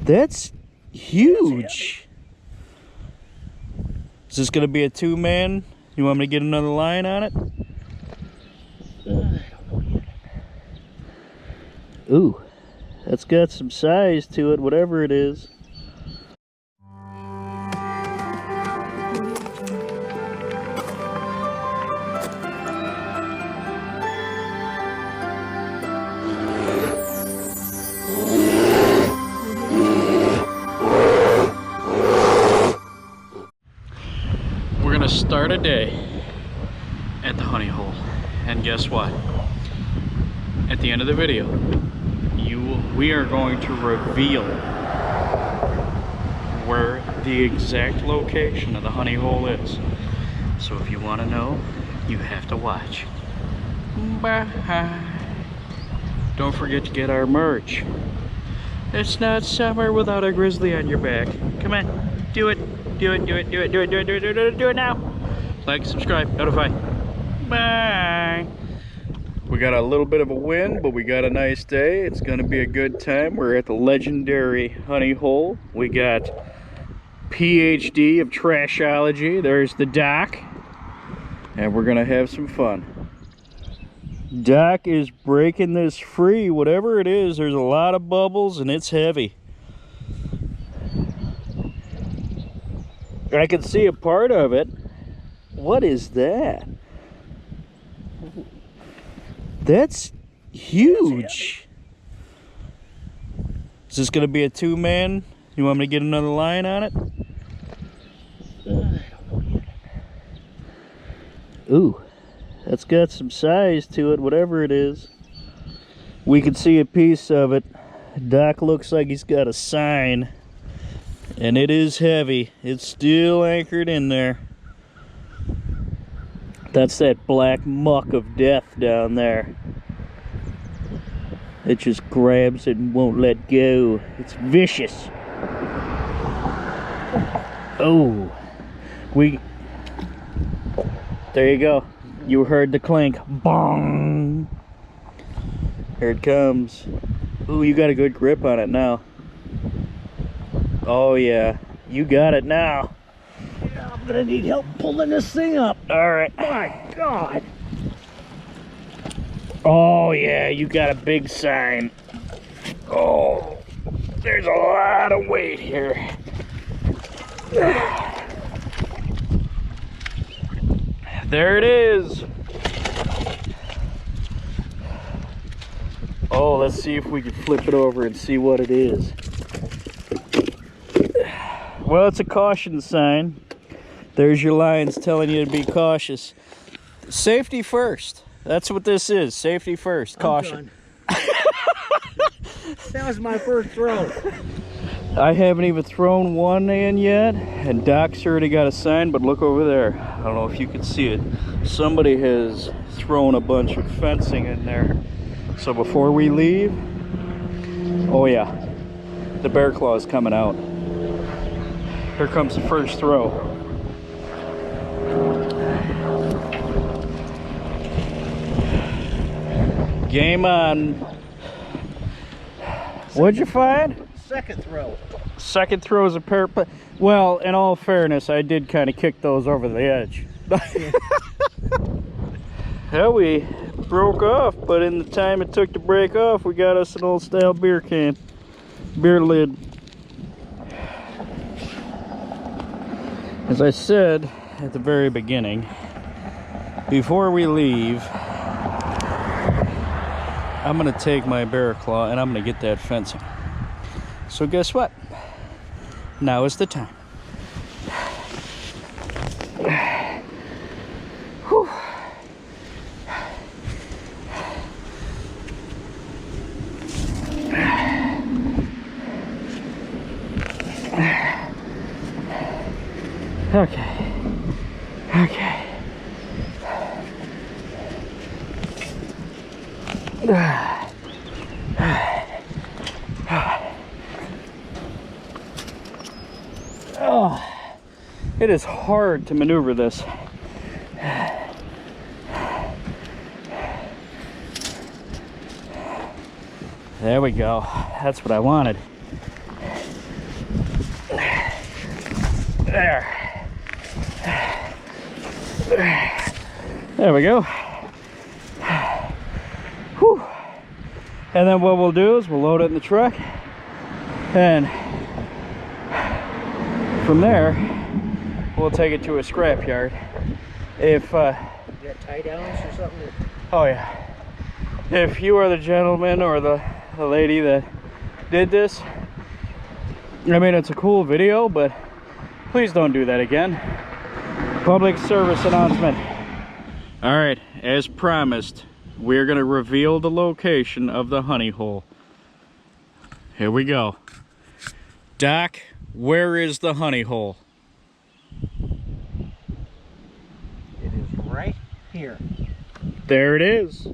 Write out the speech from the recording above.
That's huge. Is this gonna be a two-man? You want me to get another line on it? I don't know yet. Ooh, that's got some size to it, whatever it is. We're gonna start a day at the honey hole, and guess what? At the end of the video, we are going to reveal where the exact location of the honey hole is. So if you want to know, you have to watch. Bye. Don't forget to get our merch. It's not summer without a grizzly on your back. Come on, do it. Do it, do it, do it, do it, do it, do it, do it, do it now. Like, subscribe, notify. Bye. We got a little bit of a wind, but we got a nice day. It's gonna be a good time. We're at the legendary honey hole. We got PhD of trashology. There's the Doc. And we're gonna have some fun. Doc is breaking this free. Whatever it is, there's a lot of bubbles and it's heavy. I can see a part of it. What is that? That's huge. Is this gonna be a two-man? You want me to get another line on it? I don't know yet. Ooh, that's got some size to it, whatever it is. We can see a piece of it. Doc looks like he's got a sign, and it is heavy. It's still anchored in there. That's that black muck of death down there. It just grabs it and won't let go. It's vicious. Oh, there you go. You heard the clink. Bong. Here it comes. Ooh, you got a good grip on it now. Oh yeah, you got it now. Yeah, I'm gonna need help pulling this thing up. All right. My God. Oh yeah, you got a big sign. Oh, there's a lot of weight here. There it is. Oh, let's see if we can flip it over and see what it is. Well, it's a caution sign. There's your lines telling you to be cautious. Safety first. That's what this is. Safety first. Caution. That was my first throw. I haven't even thrown one in yet, and Doc's already got a sign, but look over there. I don't know if you can see it. Somebody has thrown a bunch of fencing in there. So before we leave, oh yeah, the bear claw is coming out. Here comes the first throw. Game on. What'd you find? Second throw. Second throw is a pair. Well, in all fairness, I did kind of kick those over the edge. Hell, we broke off, but in the time it took to break off, we got us an old style beer can, beer lid. As I said at the very beginning, before we leave, I'm gonna take my bear claw and I'm gonna get that fencing. So guess what? Now is the time. Whew. Okay. Okay. Oh, it is hard to maneuver this. There we go. That's what I wanted. There. There we go. Whew. And then what we'll do is we'll load it in the truck, and from there we'll take it to a scrap yard. If You got tie downs or something? oh yeah, if you are the gentleman or the lady that did this, I mean, it's a cool video, but please don't do that again. Public service announcement. All right, as promised, we're gonna reveal the location of the honey hole. Here we go. Doc, where is the honey hole? It is right here. There it is.